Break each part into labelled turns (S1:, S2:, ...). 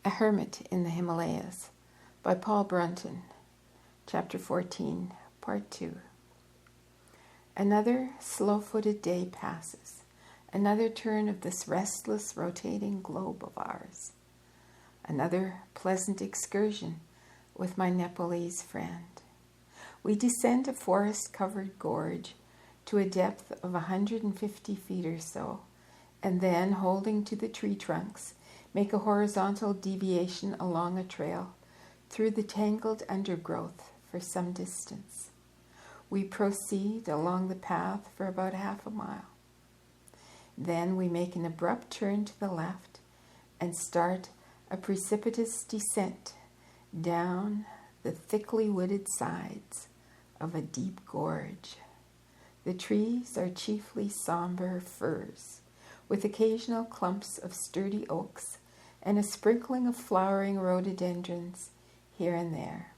S1: A Hermit in the Himalayas by Brunton, Chapter 14, Part 2. Another slow-footed day passes, another turn of this restless, rotating globe of ours, another pleasant excursion with my Nepalese friend. We descend a forest-covered gorge to a depth of 150 feet or so, and then, holding to the tree trunks, make a horizontal deviation along a trail through the tangled undergrowth for some distance. We proceed along the path for about half a mile. Then we make an abrupt turn to the left and start a precipitous descent down the thickly wooded sides of a deep gorge. The trees are chiefly somber firs, with occasional clumps of sturdy oaks and a sprinkling of flowering rhododendrons here and there.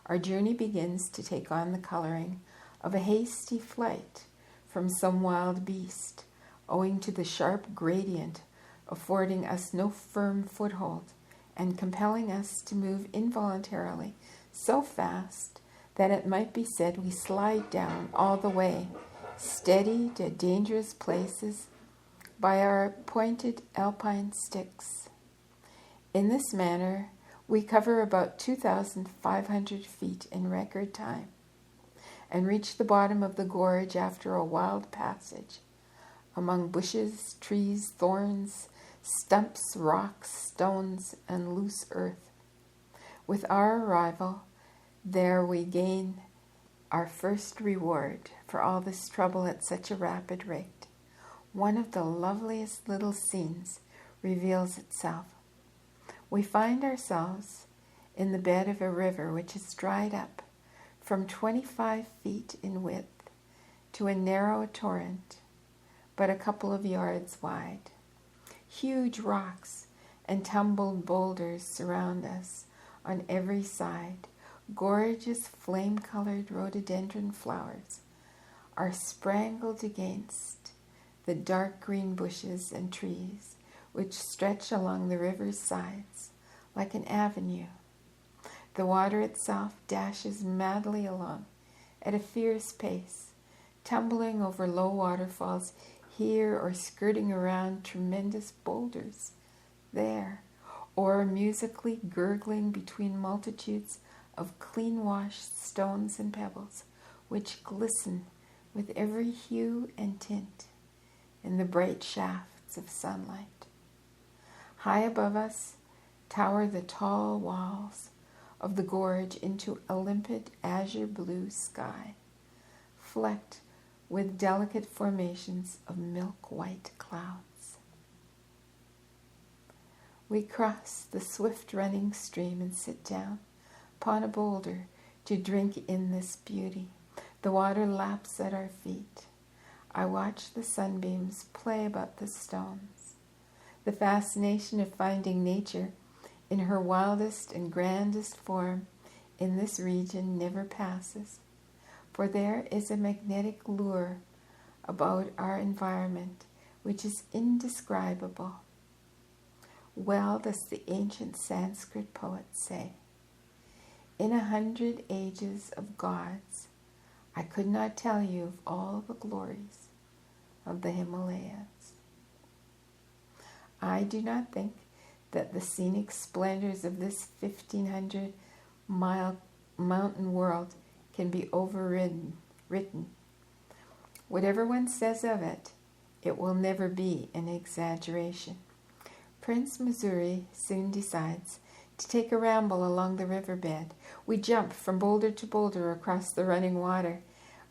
S1: Our journey begins to take on the coloring of a hasty flight from some wild beast, owing to the sharp gradient affording us no firm foothold and compelling us to move involuntarily so fast that it might be said we slide down all the way, steadied at dangerous places by our pointed alpine sticks. In this manner, we cover about 2,500 feet in record time and reach the bottom of the gorge after a wild passage among bushes, trees, thorns, stumps, rocks, stones, and loose earth. With our arrival, there we gain our first reward for all this trouble at such a rapid rate. One of the loveliest little scenes reveals itself. We find ourselves in the bed of a river which has dried up from 25 feet in width to a narrow torrent, but a couple of yards wide. Huge rocks and tumbled boulders surround us on every side. Gorgeous flame-colored rhododendron flowers are sprangled against the dark green bushes and trees which stretch along the river's sides like an avenue. The water itself dashes madly along at a fierce pace, tumbling over low waterfalls here or skirting around tremendous boulders there, or musically gurgling between multitudes of clean-washed stones and pebbles which glisten with every hue and tint in the bright shafts of sunlight. High above us tower the tall walls of the gorge into a limpid azure blue sky, flecked with delicate formations of milk-white clouds. We cross the swift-running stream and sit down upon a boulder to drink in this beauty. The water laps at our feet. I watch the sunbeams play about the stones. The fascination of finding nature in her wildest and grandest form in this region never passes, for there is a magnetic lure about our environment which is indescribable. Well does the ancient Sanskrit poets say, "In 100 ages of gods, I could not tell you of all the glories of the Himalayas." I do not think that the scenic splendors of this 1,500-mile mountain world can be overwritten. Whatever one says of it, it will never be an exaggeration. Prince Missouri soon decides to take a ramble along the riverbed. We jump from boulder to boulder across the running water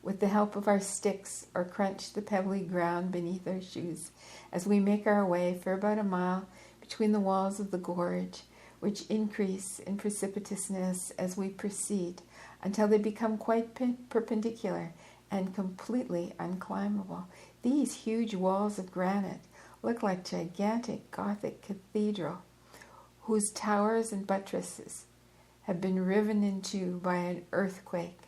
S1: with the help of our sticks, or crunch the pebbly ground beneath our shoes as we make our way for about a mile between the walls of the gorge, which increase in precipitousness as we proceed until they become quite perpendicular and completely unclimbable. These huge walls of granite look like gigantic Gothic cathedral whose towers and buttresses have been riven in two by an earthquake.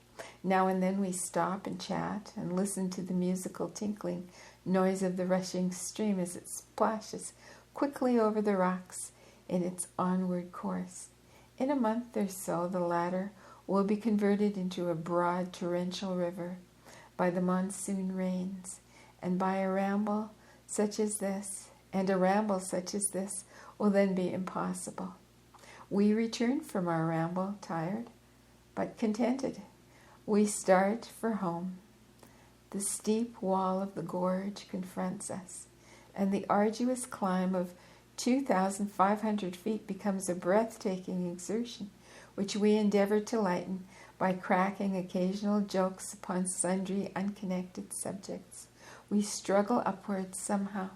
S1: Now and then we stop and chat and listen to the musical tinkling noise of the rushing stream as it splashes quickly over the rocks in its onward course. In a month or so, the latter will be converted into a broad torrential river by the monsoon rains, and by a ramble such as this, will then be impossible. We return from our ramble tired, but contented. We start for home. The steep wall of the gorge confronts us, and the arduous climb of 2,500 feet becomes a breathtaking exertion, which we endeavor to lighten by cracking occasional jokes upon sundry unconnected subjects. We struggle upwards somehow.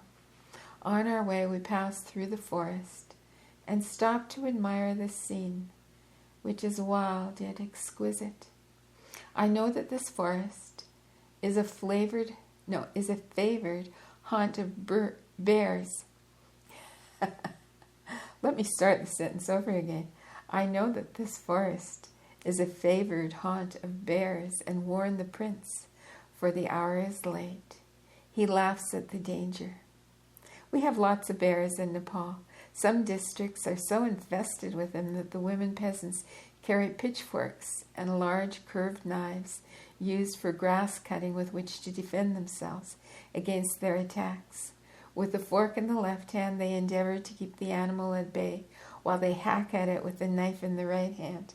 S1: On our way we pass through the forest and stop to admire the scene, which is wild yet exquisite. I know that this forest is a favored haunt of bears. Let me start the sentence over again. I know that this forest is a favored haunt of bears, and warn the prince, for the hour is late. He laughs at the danger. We have lots of bears in Nepal. Some districts are so infested with them that the women peasants carry pitchforks and large curved knives used for grass cutting with which to defend themselves against their attacks. With the fork in the left hand, they endeavor to keep the animal at bay while they hack at it with the knife in the right hand.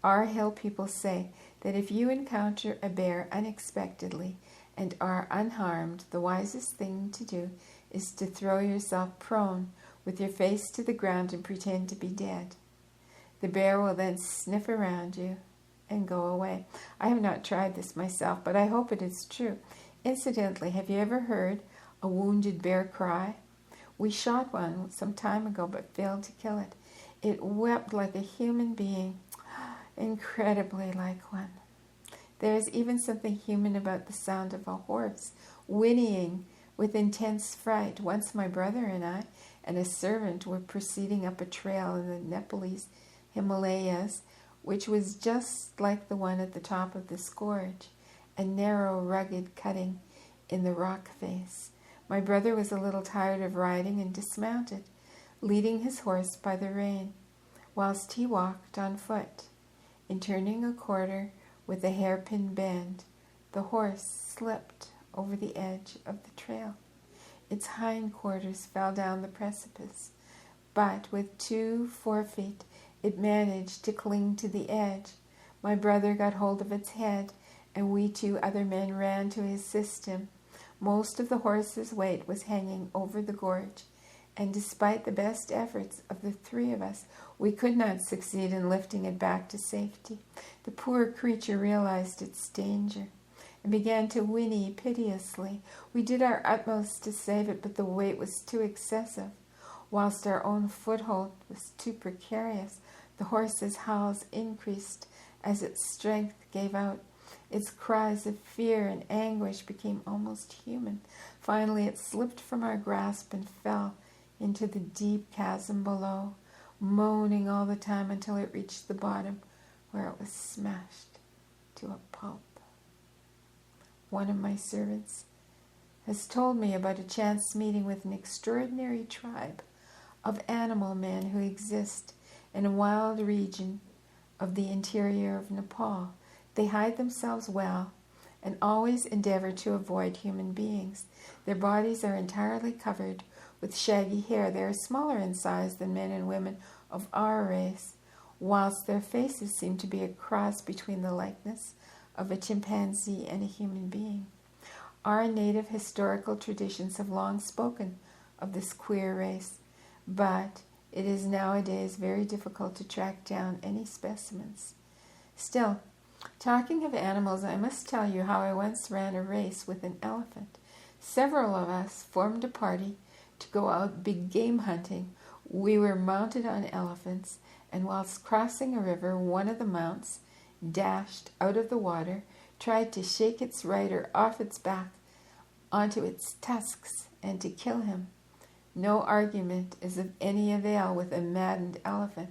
S1: Our hill people say that if you encounter a bear unexpectedly and are unharmed, the wisest thing to do is to throw yourself prone with your face to the ground and pretend to be dead. The bear will then sniff around you and go away. I have not tried this myself, but I hope it is true. Incidentally, have you ever heard a wounded bear cry? We shot one some time ago, but failed to kill it. It wept like a human being, incredibly like one. There is even something human about the sound of a horse whinnying with intense fright. Once my brother and I and a servant were proceeding up a trail in the Nepalese Himalayas, which was just like the one at the top of this gorge, a narrow, rugged cutting in the rock face. My brother was a little tired of riding and dismounted, leading his horse by the rein, whilst he walked on foot. In turning a corner with a hairpin bend, the horse slipped over the edge of the trail. Its hindquarters fell down the precipice, but with 2 forefeet it managed to cling to the edge. My brother got hold of its head, and we 2 other men ran to assist him. Most of the horse's weight was hanging over the gorge, and despite the best efforts of the 3 of us, we could not succeed in lifting it back to safety. The poor creature realized its danger and began to whinny piteously. We did our utmost to save it, but the weight was too excessive, whilst our own foothold was too precarious. The horse's howls increased as its strength gave out. Its cries of fear and anguish became almost human. Finally, it slipped from our grasp and fell into the deep chasm below, moaning all the time until it reached the bottom, where it was smashed to a pulp. One of my servants has told me about a chance meeting with an extraordinary tribe of animal men who exist in a wild region of the interior of Nepal. They hide themselves well and always endeavor to avoid human beings. Their bodies are entirely covered with shaggy hair. They are smaller in size than men and women of our race, whilst their faces seem to be a cross between the likeness of a chimpanzee and a human being. Our native historical traditions have long spoken of this queer race, but it is nowadays very difficult to track down any specimens. Still, talking of animals, I must tell you how I once ran a race with an elephant. Several of us formed a party to go out big game hunting. We were mounted on elephants, and whilst crossing a river, one of the mounts dashed out of the water, tried to shake its rider off its back onto its tusks and to kill him. No argument is of any avail with a maddened elephant,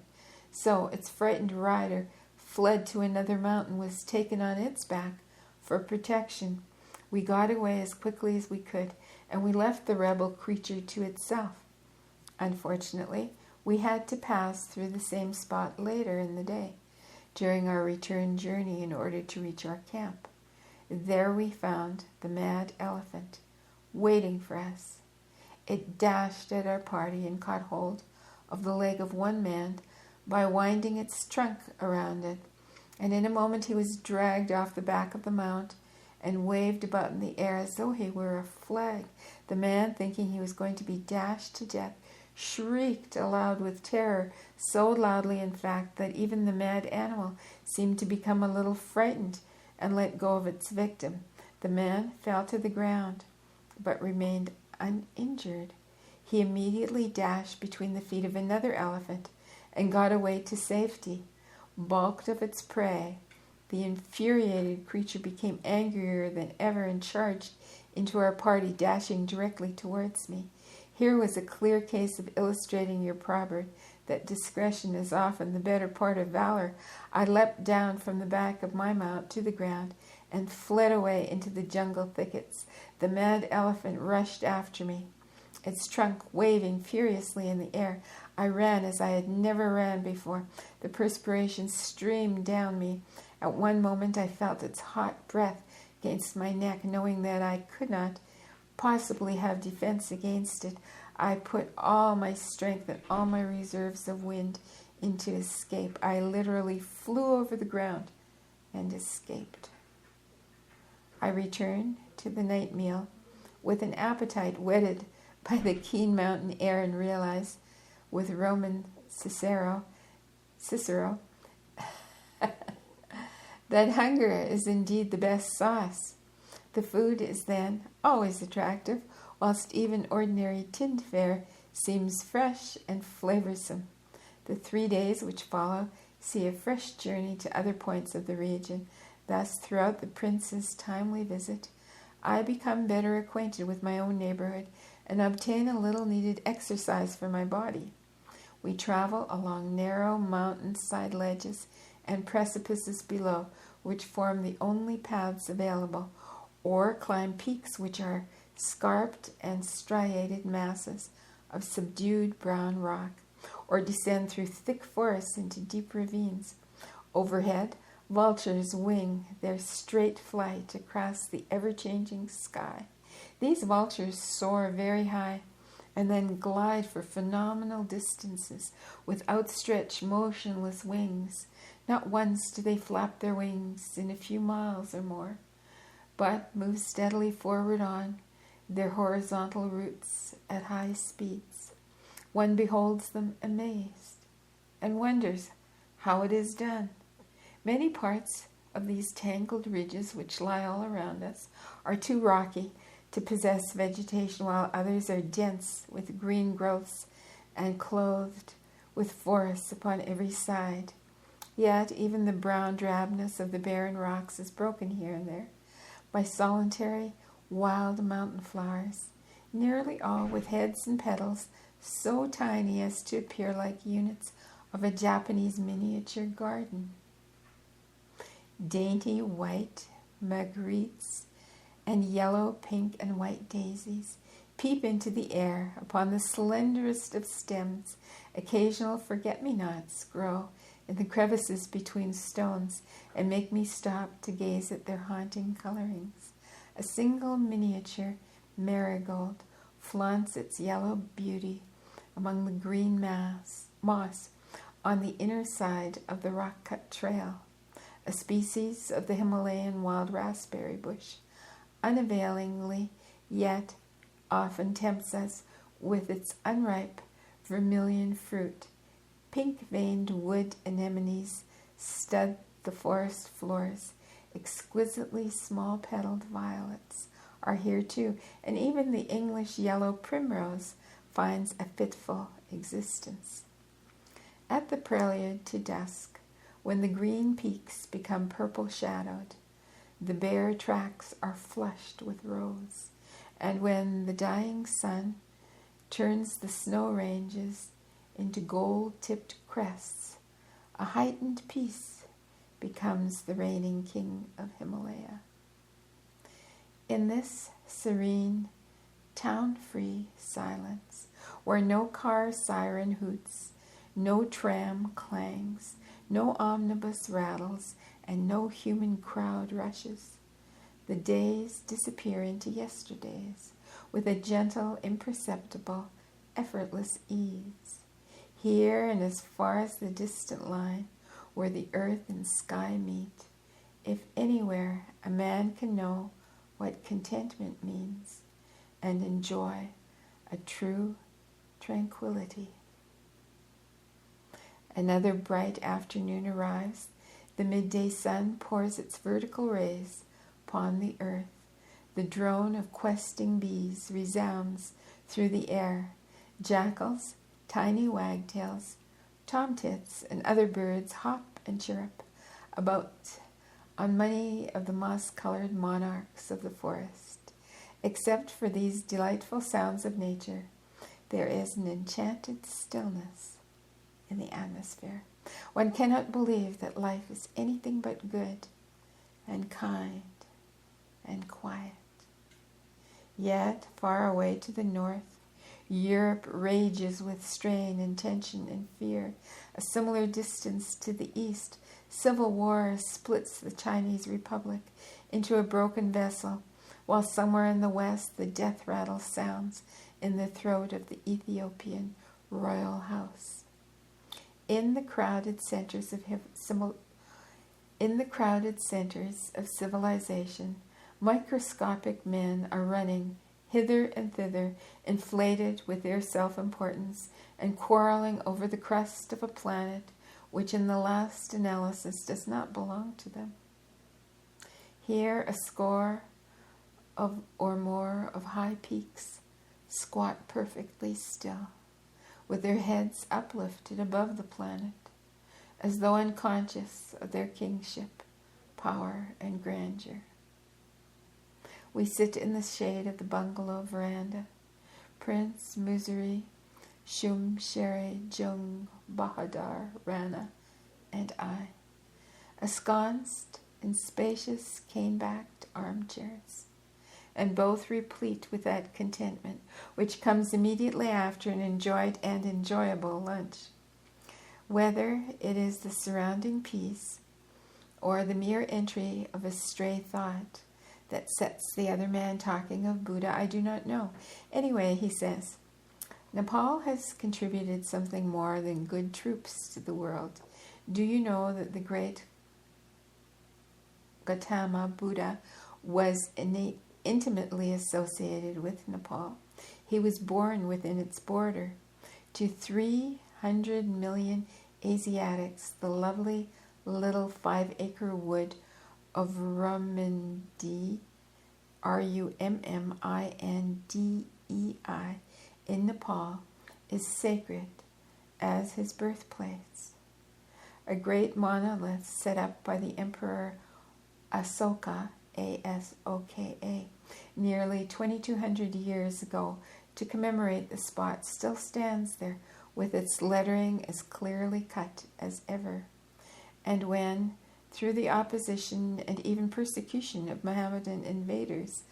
S1: so its frightened rider fled to another mountain, was taken on its back for protection. We got away as quickly as we could, and we left the rebel creature to itself. Unfortunately, We had to pass through the same spot later in the day, during our return journey, in order to reach our camp. There we found the mad elephant, waiting for us. It dashed at our party and caught hold of the leg of one man by winding its trunk around it, and in a moment he was dragged off the back of the mount and waved about in the air as though he were a flag. The man, thinking he was going to be dashed to death, shrieked aloud with terror, so loudly, in fact, that even the mad animal seemed to become a little frightened and let go of its victim. The man fell to the ground, but remained uninjured. He immediately dashed between the feet of another elephant and got away to safety. Balked of its prey, the infuriated creature became angrier than ever and charged into our party, dashing directly towards me. Here was a clear case of illustrating your proverb that discretion is often the better part of valor. I leapt down from the back of my mount to the ground and fled away into the jungle thickets. The mad elephant rushed after me, its trunk waving furiously in the air. I ran as I had never ran before. The perspiration streamed down me. At one moment I felt its hot breath against my neck, knowing that I could not possibly have defense against it. I put all my strength and all my reserves of wind into escape. I literally flew over the ground and escaped. I returned to the night meal with an appetite whetted by the keen mountain air, and realized, with Roman Cicero that hunger is indeed the best sauce. The food is then always attractive, whilst even ordinary tinned fare seems fresh and flavoursome. The 3 days which follow see a fresh journey to other points of the region. Thus, throughout the prince's timely visit, I become better acquainted with my own neighbourhood and obtain a little needed exercise for my body. We travel along narrow mountain-side ledges and precipices below, which form the only paths available, or climb peaks which are scarped and striated masses of subdued brown rock, or descend through thick forests into deep ravines. Overhead, vultures wing their straight flight across the ever-changing sky. These vultures soar very high and then glide for phenomenal distances with outstretched, motionless wings. Not once do they flap their wings in a few miles or more, but move steadily forward on their horizontal routes at high speeds. One beholds them amazed and wonders how it is done. Many parts of these tangled ridges which lie all around us are too rocky to possess vegetation, while others are dense with green growths and clothed with forests upon every side. Yet even the brown drabness of the barren rocks is broken here and there by solitary wild mountain flowers, nearly all with heads and petals so tiny as to appear like units of a Japanese miniature garden. Dainty white marguerites and yellow, pink, and white daisies peep into the air upon the slenderest of stems. Occasional forget-me-nots grow in the crevices between stones and make me stop to gaze at their haunting colorings. A single miniature marigold flaunts its yellow beauty among the green moss on the inner side of the rock-cut trail. A species of the Himalayan wild raspberry bush, unavailingly yet often tempts us with its unripe vermilion fruit. Pink-veined wood anemones stud the forest floors. Exquisitely small-petaled violets are here too, and even the English yellow primrose finds a fitful existence. At the prelude to dusk, when the green peaks become purple-shadowed, the bare tracks are flushed with rose, and when the dying sun turns the snow ranges into gold-tipped crests, a heightened peace becomes the reigning king of Himalaya. In this serene, town-free silence, where no car siren hoots No tram clangs, no omnibus rattles, and no human crowd rushes. The days disappear into yesterdays with a gentle, imperceptible, effortless ease. Here and as far as the distant line where the earth and sky meet, if anywhere a man can know what contentment means and enjoy a true tranquility. Another bright afternoon arrives. The midday sun pours its vertical rays upon the earth. The drone of questing bees resounds through the air. Jackals, tiny wagtails, tomtits, and other birds hop and chirrup about on many of the moss-colored monarchs of the forest. Except for these delightful sounds of nature, there is an enchanted stillness in the atmosphere. One cannot believe that life is anything but good and kind and quiet. Yet, far away to the north, Europe rages with strain and tension and fear. A similar distance to the east, civil war splits the Chinese Republic into a broken vessel, while somewhere in the west the death rattle sounds in the throat of the Ethiopian royal house. In the crowded centers of civilization, microscopic men are running hither and thither, inflated with their self-importance and quarreling over the crust of a planet which in the last analysis does not belong to them. Here a score or more of high peaks squat perfectly still, with their heads uplifted above the planet, as though unconscious of their kingship, power, and grandeur. We sit in the shade of the bungalow veranda. Prince Musari, Shum Shere Jung Bahadur Rana, and I, ensconced in spacious cane-backed armchairs, and both replete with that contentment which comes immediately after an enjoyed and enjoyable lunch. Whether it is the surrounding peace or the mere entry of a stray thought that sets the other man talking of Buddha, I do not know. Anyway, he says, Nepal has contributed something more than good troops to the world. Do you know that the great Gautama Buddha was intimately associated with Nepal? He was born within its border. To 300 million Asiatics, the lovely little 5-acre wood of Rummindei, Rummindei, in Nepal is sacred as his birthplace. A great monolith set up by the Emperor Asoka, Asoka, nearly 2,200 years ago to commemorate the spot still stands there with its lettering as clearly cut as ever. And when, through the opposition and even persecution of Mohammedan invaders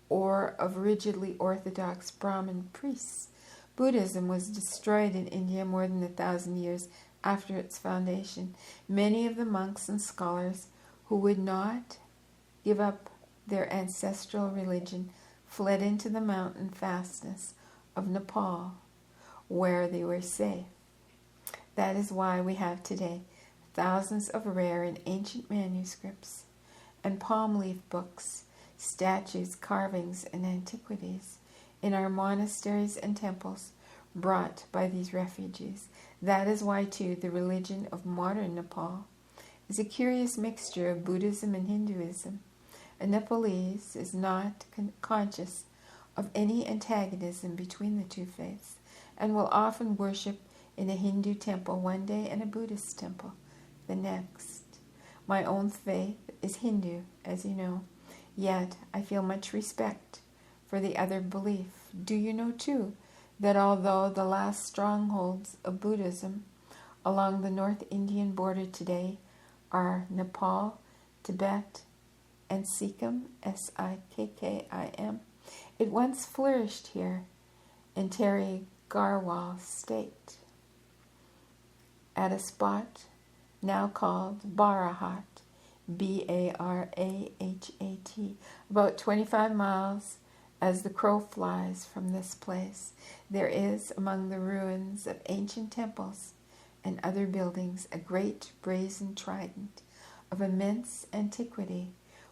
S1: or of rigidly orthodox Brahmin priests, Buddhism was destroyed in India more than 1,000 years after its foundation, many of the monks and scholars who would not give up their ancestral religion fled into the mountain fastness of Nepal, where they were safe. That is why we have today thousands of rare and ancient manuscripts and palm leaf books, statues, carvings, and antiquities in our monasteries and temples brought by these refugees. That is why, too, the religion of modern Nepal is a curious mixture of Buddhism and Hinduism. A Nepalese is not conscious of any antagonism between the two faiths and will often worship in a Hindu temple one day and a Buddhist temple the next. My own faith is Hindu, as you know, yet I feel much respect for the other belief. Do you know, too, that although the last strongholds of Buddhism along the North Indian border today are Nepal, Tibet, and Sikkim, Sikkim, it once flourished here in Terry Garhwal state. at a spot now called Barahat, Barahat, about 25 miles as the crow flies from this place. There is, among the ruins of ancient temples and other buildings, a great brazen trident of immense antiquity,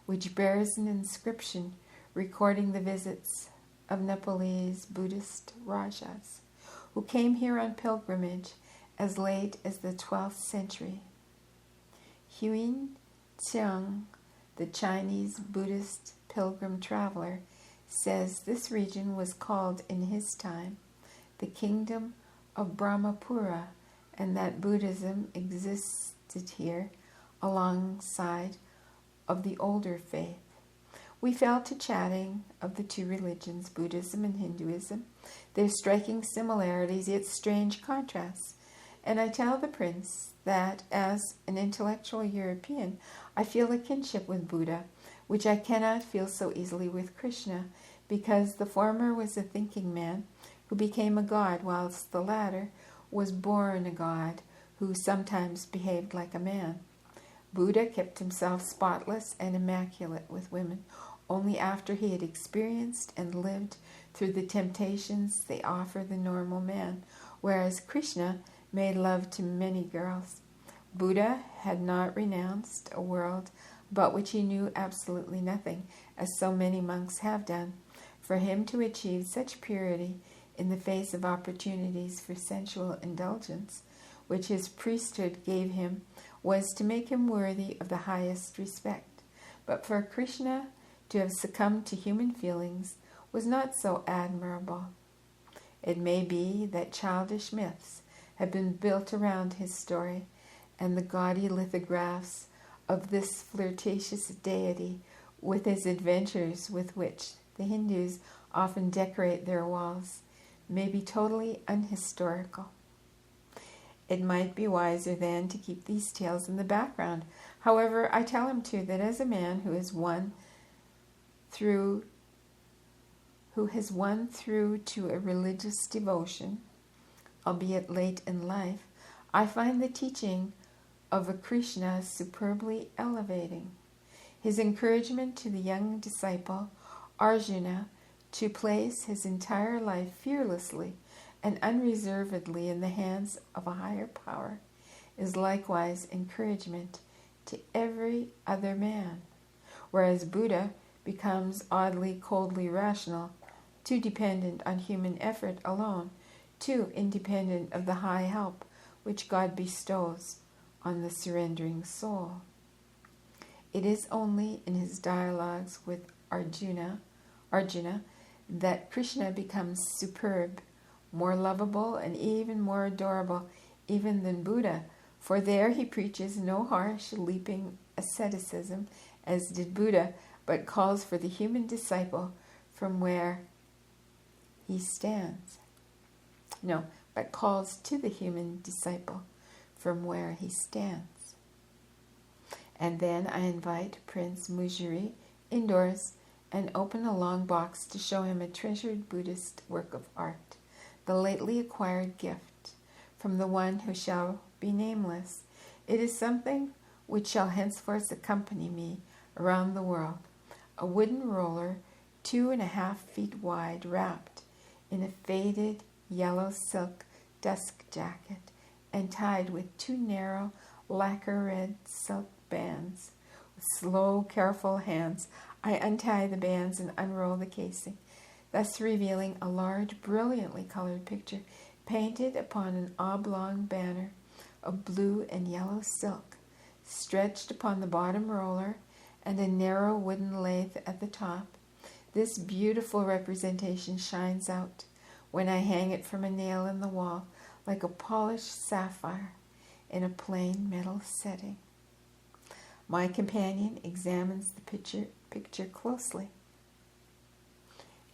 S1: which bears an inscription recording the visits of Nepalese Buddhist Rajas, who came here on pilgrimage as late as the 12th century. Huyen Tsiang, the Chinese Buddhist pilgrim traveler, says this region was called in his time the Kingdom of Brahmapura, and that Buddhism existed here alongside of the older faith. We fell to chatting of the two religions, Buddhism and Hinduism, their striking similarities yet strange contrasts, and I tell the prince that as an intellectual European I feel a kinship with Buddha, which I cannot feel so easily with Krishna, because the former was a thinking man who became a god, whilst the latter was born a god who sometimes behaved like a man. Buddha kept himself spotless and immaculate with women only after he had experienced and lived through the temptations they offer the normal man, whereas Krishna made love to many girls. Buddha had not renounced a world about which he knew absolutely nothing, as so many monks have done. For him to achieve such purity in the face of opportunities for sensual indulgence, which his priesthood gave him, was to make him worthy of the highest respect. But for Krishna to have succumbed to human feelings was not so admirable. It may be that childish myths have been built around his story, and the gaudy lithographs of this flirtatious deity with his adventures, with which the Hindus often decorate their walls, may be totally unhistorical. It might be wiser then to keep these tales in the background. However, I tell him too that as a man who has won through to a religious devotion, albeit late in life, I find the teaching of a Krishna superbly elevating. His encouragement to the young disciple Arjuna to place his entire life fearlessly and unreservedly in the hands of a higher power is likewise encouragement to every other man, whereas Buddha becomes oddly coldly rational, too dependent on human effort alone, too independent of the high help which God bestows on the surrendering soul. It is only in his dialogues with Arjuna that Krishna becomes superb, more lovable and even more adorable even than Buddha, for there he preaches no harsh, leaping asceticism as did Buddha, but calls for the human disciple from where he stands. But calls to the human disciple from where he stands. And then I invite Prince Mujiri indoors and open a long box to show him a treasured Buddhist work of art, the lately acquired gift from the one who shall be nameless. It is something which shall henceforth accompany me around the world, a wooden roller 2.5 feet wide, wrapped in a faded yellow silk dust jacket and tied with 2 narrow lacquer red silk bands. With slow, careful hands, I untie the bands and unroll the casing, thus revealing a large, brilliantly colored picture painted upon an oblong banner of blue and yellow silk, stretched upon the bottom roller and a narrow wooden lathe at the top. This beautiful representation shines out when I hang it from a nail in the wall like a polished sapphire in a plain metal setting. My companion examines the picture closely.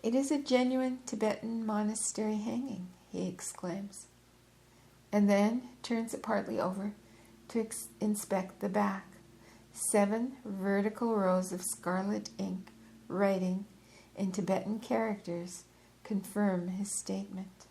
S1: "It is a genuine Tibetan monastery hanging," he exclaims, and then turns it partly over to inspect the back. 7 vertical rows of scarlet ink writing in Tibetan characters confirm his statement.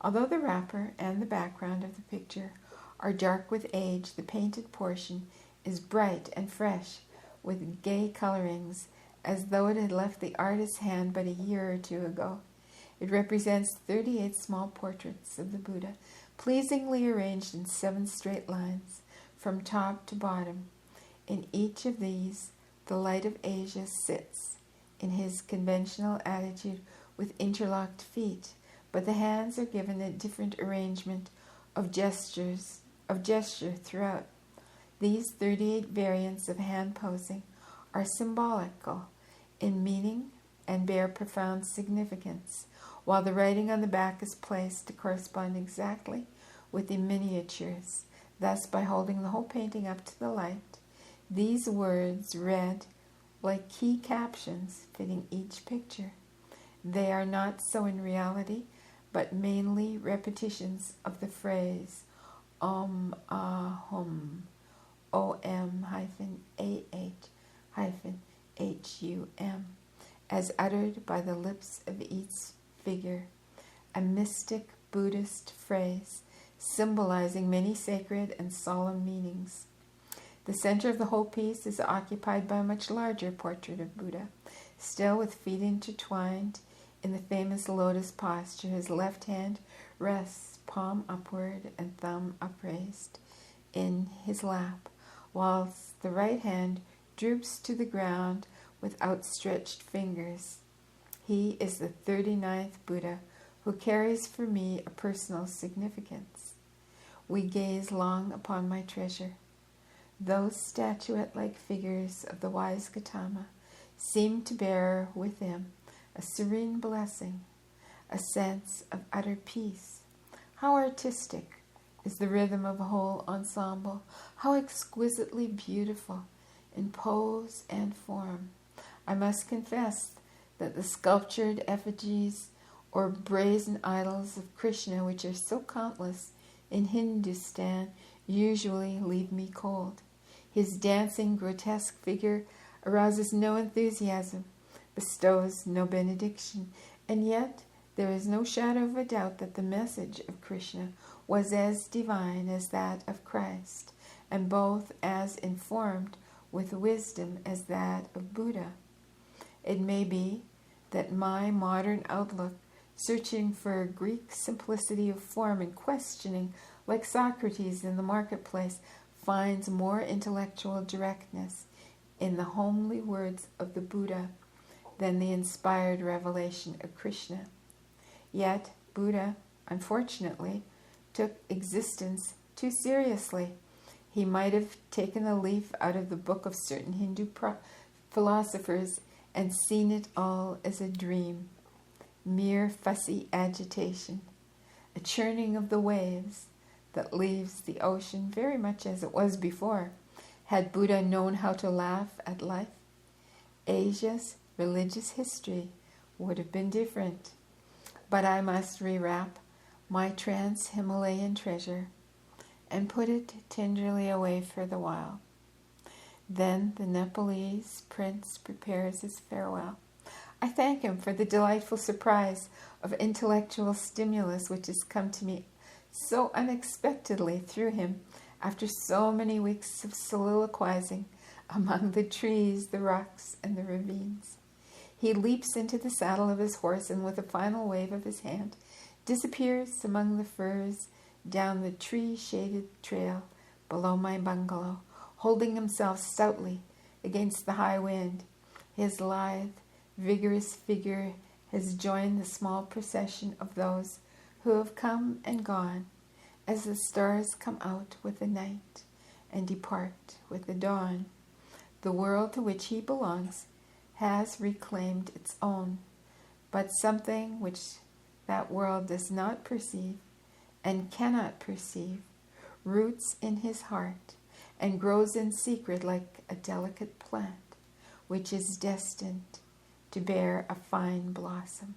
S1: Although the wrapper and the background of the picture are dark with age, the painted portion is bright and fresh, with gay colorings, as though it had left the artist's hand but a year or two ago. It represents 38 small portraits of the Buddha, pleasingly arranged in 7 straight lines, from top to bottom. In each of these, the light of Asia sits in his conventional attitude with interlocked feet, but the hands are given a different arrangement of gesture throughout. These 38 variants of hand posing are symbolical in meaning and bear profound significance, while the writing on the back is placed to correspond exactly with the miniatures. Thus, by holding the whole painting up to the light, these words read like key captions fitting each picture. They are not so in reality, but mainly repetitions of the phrase Om Ahum, OM-AH-HUM, as uttered by the lips of each figure, a mystic Buddhist phrase symbolizing many sacred and solemn meanings. The center of the whole piece is occupied by a much larger portrait of Buddha, still with feet intertwined in the famous lotus posture. His left hand rests palm upward and thumb upraised in his lap, whilst the right hand droops to the ground with outstretched fingers. He is the 39th Buddha, who carries for me a personal significance. We gaze long upon my treasure. Those statuette-like figures of the wise Gautama seem to bear with him a serene blessing, a sense of utter peace. How artistic is the rhythm of a whole ensemble, how exquisitely beautiful in pose and form. I must confess that the sculptured effigies or brazen idols of Krishna, which are so countless in Hindustan, usually leave me cold. His dancing, grotesque figure arouses no enthusiasm, bestows no benediction, and yet there is no shadow of a doubt that the message of Krishna was as divine as that of Christ, and both as informed with wisdom as that of Buddha. It may be that my modern outlook, searching for Greek simplicity of form and questioning, like Socrates in the marketplace, finds more intellectual directness in the homely words of the Buddha than the inspired revelation of Krishna. Yet Buddha, unfortunately, took existence too seriously. He might have taken a leaf out of the book of certain Hindu philosophers and seen it all as a dream, mere fussy agitation, a churning of the waves that leaves the ocean very much as it was before. Had Buddha known how to laugh at life, Asia's religious history would have been different. But I must rewrap my trans-Himalayan treasure and put it tenderly away for the while. Then the Nepalese prince prepares his farewell. I thank him for the delightful surprise of intellectual stimulus which has come to me so unexpectedly through him after so many weeks of soliloquizing among the trees, the rocks, and the ravines. He leaps into the saddle of his horse and with a final wave of his hand disappears among the firs down the tree-shaded trail below my bungalow, holding himself stoutly against the high wind. His lithe, vigorous figure has joined the small procession of those who have come and gone as the stars come out with the night and depart with the dawn. The world to which he belongs has reclaimed its own, but something which that world does not perceive and cannot perceive roots in his heart and grows in secret like a delicate plant which is destined to bear a fine blossom.